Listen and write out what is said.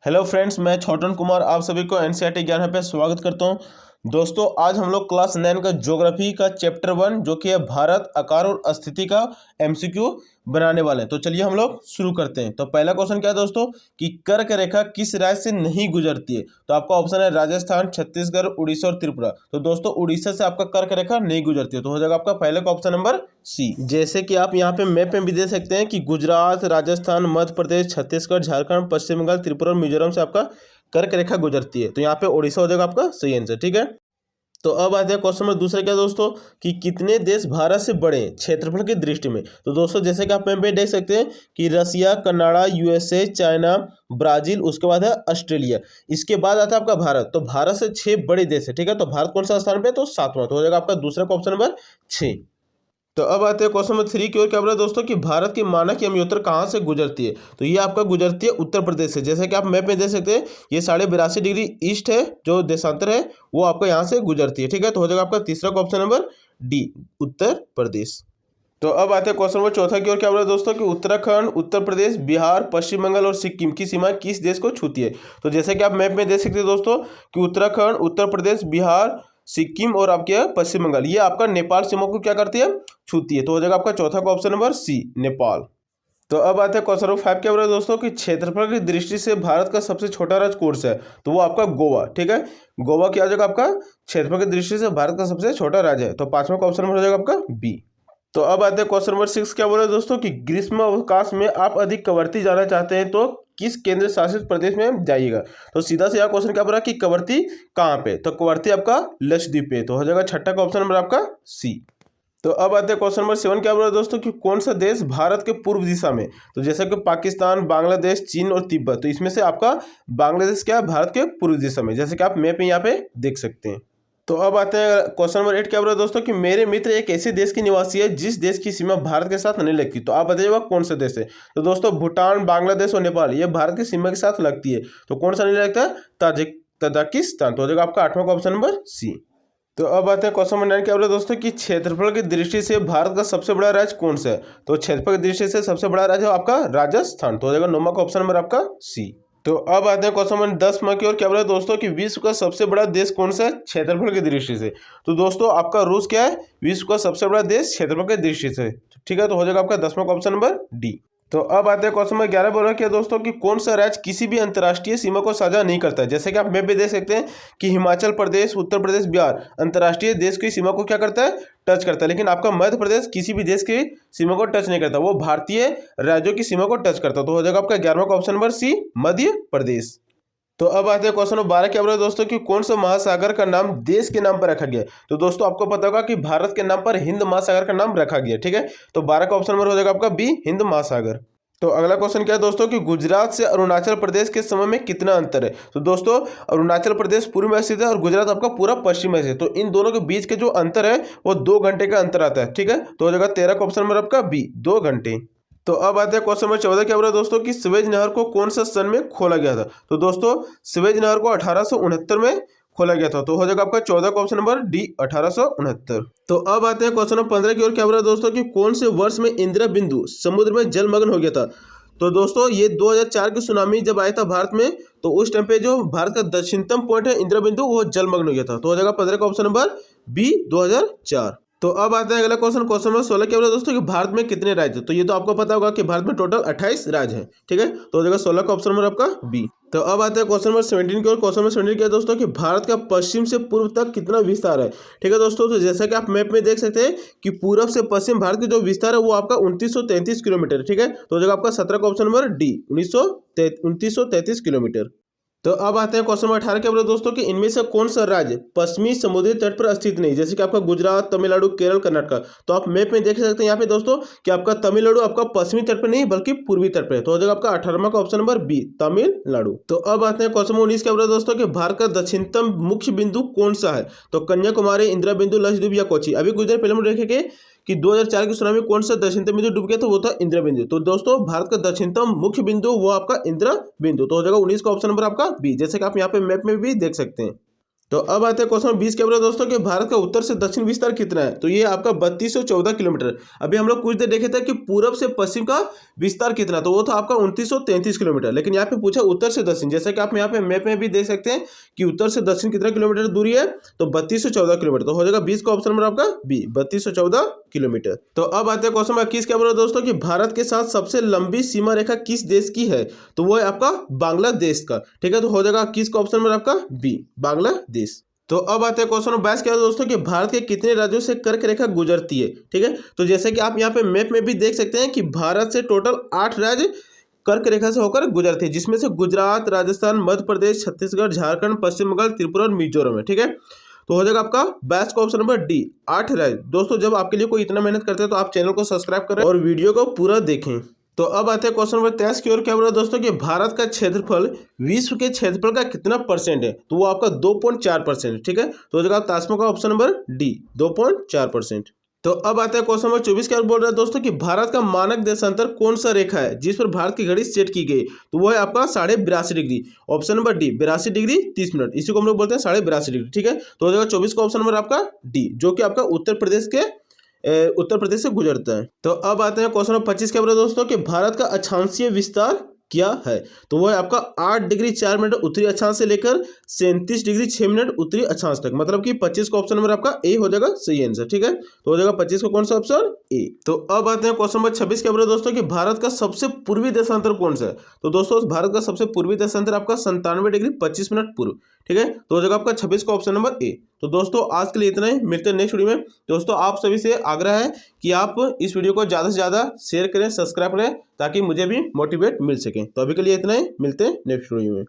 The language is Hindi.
हेलो फ्रेंड्स, मैं छोटन कुमार आप सभी को एनसीईआरटी ज्ञान पे स्वागत करता हूं। दोस्तों, आज हम लोग क्लास 9 का ज्योग्राफी का चैप्टर 1 जो कि है भारत, आकार और स्थिति का एमसीक्यू बनाने वाले हैं। तो चलिए हम लोग शुरू करते हैं। तो पहला क्वेश्चन क्या है दोस्तों कि कर्क रेखा किस राज्य से नहीं गुजरती है। तो आपका ऑप्शन है राजस्थान, छत्तीसगढ़, उड़ीसा और त्रिपुरा। तो दोस्तों उड़ीसा से आपका कर्क रेखा नहीं गुजरती है, तो हो जाएगा आपका पहले का ऑप्शन नंबर सी। जैसे कि आप यहाँ पे मैप में भी दे सकते हैं कि गुजरात, राजस्थान, मध्य प्रदेश, छत्तीसगढ़, झारखंड, पश्चिम बंगाल, त्रिपुरा और मिजोरम से आपका कर्क रेखा गुजरती है। तो यहाँ पे उड़ीसा हो जाएगा आपका सही आंसर। ठीक है, तो अब आते हैं क्वेश्चन नंबर दूसरा क्या दोस्तों कि कितने देश भारत से बड़े हैं क्षेत्रफल की दृष्टि में। तो दोस्तों जैसे कि आप मैप में देख सकते हैं कि रसिया, कनाडा, यूएसए, चाइना, ब्राजील, उसके बाद है ऑस्ट्रेलिया, इसके बाद आता है आपका भारत। तो भारत से 6 बड़े देश है। ठीक है, तो भारत कौन सा स्थान पे है? तो 7वां। तो हो जाएगा आपका दूसरा का ऑप्शन नंबर 6। तो अब आते हैं क्वेश्चन नंबर 3 की ओर। क्या बोला दोस्तों कि भारत की मानक यमयोत्तर कहाँ से गुजरती है। तो ये आपका गुजरती है उत्तर प्रदेश से। जैसे कि आप मैप में देख सकते हैं ये 82.5 डिग्री ईस्ट है जो देशांतर है, वो आपका यहाँ से गुजरती है। ठीक है, तो हो जाएगा आपका तीसरा का option number D, Uttar Pradesh. तो अब आते हैं क्वेश्चन नंबर चौथा की ओर। क्या बोला दोस्तों कि उत्तराखंड, उत्तर प्रदेश, बिहार, पश्चिम बंगाल और सिक्किम की सीमा किस देश को छूती है। तो जैसे कि आप मैप में देख सकते हैं दोस्तों कि उत्तराखंड, उत्तर प्रदेश, बिहार, सिक्किम और आपके पश्चिम बंगाल ये आपका नेपाल सीमा को क्या करती है? छूती है। तो हो जाएगा आपका चौथा का ऑप्शन नंबर सी, नेपाल। तो अब आते हैं क्वेश्चन नंबर 5 क्या बोला दोस्तों कि क्षेत्रफल की दृष्टि से भारत का सबसे छोटा राज्य कौन सा है। तो वो आपका गोवा। ठीक है, गोवा क्या हो जाएगा आपका क्षेत्रफल की दृष्टि से भारत का सबसे छोटा राज्य है। तो 5वां का ऑप्शन नंबर हो जाएगा आपका बी। तो अब आते हैं क्वेश्चन नंबर 6 क्या बोला दोस्तों कि ग्रीष्म अवकाश में आप अधिक कवरती जाना चाहते हैं तो किस केंद्र शासित प्रदेश में जाइएगा। तो सीधा से यहाँ क्वेश्चन क्या बोला कि कवरती कहाँ पे। तो कवरती आपका लक्षद्वीप पे। तो हो जाएगा छठा का ऑप्शन नंबर आपका सी। तो अब आते हैं क्वेश्चन नंबर 7 क्या बोला दोस्तों कि कौन सा देश भारत के पूर्व दिशा में। तो जैसे कि पाकिस्तान, बांग्लादेश, चीन और तिब्बत। तो इसमें से आपका बांग्लादेश क्या है? भारत के पूर्व दिशा में, जैसे कि आप मैप में यहाँ पे देख सकते हैं। तो अब आते हैं क्वेश्चन नंबर 8 क्या बोला दोस्तों कि मेरे मित्र एक ऐसे देश के निवासी है जिस देश की सीमा भारत के साथ नहीं लगती। तो आप बताइएगा कौन सा देश है। तो दोस्तों भूटान, बांग्लादेश और नेपाल ये भारत की सीमा के साथ लगती है। तो कौन सा नहीं लगता है? तजाकिस्तान। तो हो जाएगा आपका 8वां का ऑप्शन नंबर सी। तो अब आते हैं क्वेश्चन नंबर 9 क्या बोला दोस्तों कि क्षेत्रफल की दृष्टि से भारत का सबसे बड़ा राज्य कौन सा है। तो क्षेत्रफल की दृष्टि से सबसे बड़ा राज्य है आपका राजस्थान। तो हो जाएगा 9वां का ऑप्शन नंबर आपका सी। तो अब आते हैं क्वेश्चन नंबर 10 की ओर। क्या बोला दोस्तों कि विश्व का सबसे बड़ा देश कौन सा है क्षेत्रफल की दृष्टि से। तो दोस्तों आपका रूस क्या है? विश्व का सबसे बड़ा देश क्षेत्रफल की दृष्टि से। ठीक है, तो हो जाएगा आपका 10वां का ऑप्शन नंबर डी। तो अब आते हैं क्वेश्चन नंबर 11 बोल रहा है दोस्तों कि कौन सा राज्य किसी भी अंतर्राष्ट्रीय सीमा को साझा नहीं करता है। जैसे कि आप मैप पे देख सकते हैं कि हिमाचल प्रदेश, उत्तर प्रदेश, बिहार अंतर्राष्ट्रीय देश की सीमा को क्या करता है? टच करता है। लेकिन आपका मध्य प्रदेश किसी भी देश की सीमा को टच नहीं करता, वो भारतीय राज्यों की सीमा को टच करता है। तो हो जाएगा आपका 11वां का option number C, Madhya Pradesh. तो अब आते हैं क्वेश्चन नंबर 12 क्या बोला दोस्तों कि कौन सा महासागर का नाम देश के नाम पर रखा गया है। तो दोस्तों आपको पता होगा कि भारत के नाम पर हिंद महासागर का नाम रखा गया। ठीक है, तो 12 का ऑप्शन नंबर हो जाएगा आपका बी, हिंद महासागर। तो अगला क्वेश्चन क्या है दोस्तों कि गुजरात से अरुणाचल प्रदेश के समय में कितना अंतर है। तो दोस्तों अरुणाचल प्रदेश पूर्व में स्थित है और गुजरात आपका पूरा पश्चिम में है। तो इन दोनों के बीच के जो अंतर है वो 2 घंटे का अंतर आता है। ठीक है, तो हो जाएगा 13 का ऑप्शन नंबर आपका बी, 2 घंटे। तो अब आते हैं क्वेश्चन नंबर 14 क्या बोला दोस्तों कि स्वेज नहर को कौन सा सन में खोला गया था। तो दोस्तों स्वेज नहर को 1869 में खोला गया था। तो हो जाएगा आपका 14 का ऑप्शन नंबर डी, 1869। तो अब आते हैं क्वेश्चन नंबर 15 की ओर। क्या बोला दोस्तों कि कौन से वर्ष में इंदिरा बिंदु समुद्र में जलमग्न हो गया था। तो दोस्तों ये 2004 की सुनामी जब आया था भारत में, तो उस टाइम पे जो भारत का दक्षिणतम पॉइंट है इंदिरा बिंदु वो जलमग्न हो गया था। तो हो जाएगा 15 का ऑप्शन नंबर बी, 2004। तो अब आता है अगला क्वेश्चन नंबर 16 क्या बोला दोस्तों कि भारत में कितने राज्य। तो ये तो आपको पता होगा कि भारत में टोटल 28 राज्य हैं। ठीक है, तो हो जाएगा 16 का ऑप्शन नंबर आपका बी। तो अब आता है क्वेश्चन नंबर 17 की ओर। क्वेश्चन नंबर 17 क्या है दोस्तों कि भारत का पश्चिम से पूर्व तक कितना विस्तार है। ठीक है दोस्तों, तो जैसा कि आप मैप में देख सकते हैं कि पूर्व से पश्चिम भारत का जो विस्तार है वो आपका 2933 किलोमीटर। ठीक है, तो हो जाएगा आपका 17 का ऑप्शन नंबर डी, 2933 किलोमीटर। तो अब आते हैं क्वेश्चन नंबर 18 के बोले दोस्तों कि इनमें से कौन सा राज्य पश्चिमी समुद्री तट पर स्थित नहीं। जैसे कि आपका गुजरात, तमिलनाडु, केरल, कर्नाटक। तो आप मैप में देख सकते हैं यहाँ पे दोस्तों कि आपका तमिलनाडु आपका पश्चिमी तट पर नहीं बल्कि पूर्वी तट पर है। तो हो जाएगा आपका 18वां का ऑप्शन नंबर बी, तमिलनाडु। तो अब आते हैं क्वेश्चन नंबर 19 के बोले दोस्तों कि भारत का दक्षिणतम मुख्य बिंदु कौन सा है। तो कन्याकुमारी, इंदिरा बिंदु, लक्षद्वीप या कोची। अभी कुछ देर पहले हम देखेंगे कि 2004 की सुनामी में कौन सा दक्षिणतम बिंदु डूब गया, तो वो था इंदिरा बिंदु। तो दोस्तों भारत का दक्षिणतम मुख्य बिंदु वो आपका इंदिरा बिंदु। तो हो जाएगा 19 का ऑप्शन नंबर आपका बी, जैसे कि आप यहाँ पे मैप में भी देख सकते हैं। तो अब आते हैं क्वेश्चन 20 के ऊपर दोस्तों कि भारत का उत्तर से दक्षिण विस्तार कितना है। तो ये आपका 3214 किलोमीटर। अभी हम लोग कुछ देर देखे थे कि पूरब से पश्चिम का विस्तार कितना, तो वो था आपका 2933 किलोमीटर। लेकिन यहाँ पे पूछा उत्तर से दक्षिण, जैसा कि आप यहाँ पे मैप में भी देख सकते हैं कि उत्तर से दक्षिण कितना किलोमीटर दूरी है, तो 3214 किलोमीटर। तो हो जाएगा 20 का ऑप्शन नंबर आपका बी, 3214 किलोमीटर। तो अब आते हैं क्वेश्चन नंबर 21 के ऊपर दोस्तों कि भारत के साथ सबसे लंबी सीमा रेखा किस देश की है। तो वो है आपका बांग्लादेश का। ठीक है, तो हो जाएगा 21 का ऑप्शन नंबर आपका बी, बांग्लादेश। तो अब आते हैं क्वेश्चन नंबर 22 क्या है दोस्तों कि भारत के कितने राज्यों से कर्क रेखा गुजरती है। ठीक है, तो जैसे कि आप यहाँ पे मैप में भी देख सकते हैं कि भारत से टोटल 8 राज्य कर्क रेखा से होकर गुजरते हैं, जिसमें से गुजरात, राजस्थान, मध्य प्रदेश, छत्तीसगढ़, झारखंड, पश्चिम बंगाल, त्रिपुरा और मिजोरम है। ठीक है, तो हो जाएगा आपका 22 का ऑप्शन नंबर डी, 8 राज्य। दोस्तों जब आपके लिए कोई इतना मेहनत करते हैं तो आप चैनल को सब्सक्राइब करें और वीडियो को पूरा देखें। तो अब आते हैं क्वेश्चन नंबर 23 की ओर। क्या बोल रहा है दोस्तों कि भारत का क्षेत्रफल विश्व के क्षेत्रफल का कितना परसेंट है। तो वो आपका 2.4%। ठीक है, तो हो जाएगा तासमो का ऑप्शन नंबर डी, 2.4%। तो अब आता है क्वेश्चन नंबर 24 क्या बोल रहा है दोस्तों कि भारत का मानक देशांतर कौन सा रेखा है जिस पर भारत की घड़ी सेट की गई। तो वो है आपका 82.5 degree, option number D, 82 degree 30 minute. इसी को हम लोग बोलते हैं 82.5 डिग्री। ठीक है, तो हो जाएगा 24 का ऑप्शन नंबर आपका डी, जो कि आपका उत्तर प्रदेश से गुजरता है। तो अब आते हैं क्वेश्चन नंबर 25 के ऊपर दोस्तों कि भारत का अक्षांशीय विस्तार क्या है। तो वो है आपका 8 डिग्री 4 मिनट उत्तरी अक्षांश से लेकर 37 डिग्री 6 मिनट उत्तरी अक्षांश तक, मतलब कि 25 का ऑप्शन नंबर आपका ए हो जाएगा सही आंसर। ठीक है, तो हो जाएगा 25 का कौन सा ऑप्शन ए। तो अब आते हैं क्वेश्चन नंबर 26 के ऊपर दोस्तों कि भारत का सबसे पूर्वी देशांतर कौन सा है। तो दोस्तों भारत का सबसे पूर्वी देशांतर आपका 97 डिग्री 25 मिनट पूर्व। ठीक है, तो हो जाएगा आपका 26 का ऑप्शन नंबर ए। तो दोस्तों आज के लिए इतना ही, मिलते हैं नेक्स्ट वीडियो में। दोस्तों आप सभी से आग्रह है कि आप इस वीडियो को ज़्यादा से ज़्यादा शेयर करें, सब्सक्राइब करें, ताकि मुझे भी मोटिवेट मिल सके। तो अभी के लिए इतना ही, मिलते हैं नेक्स्ट वीडियो में।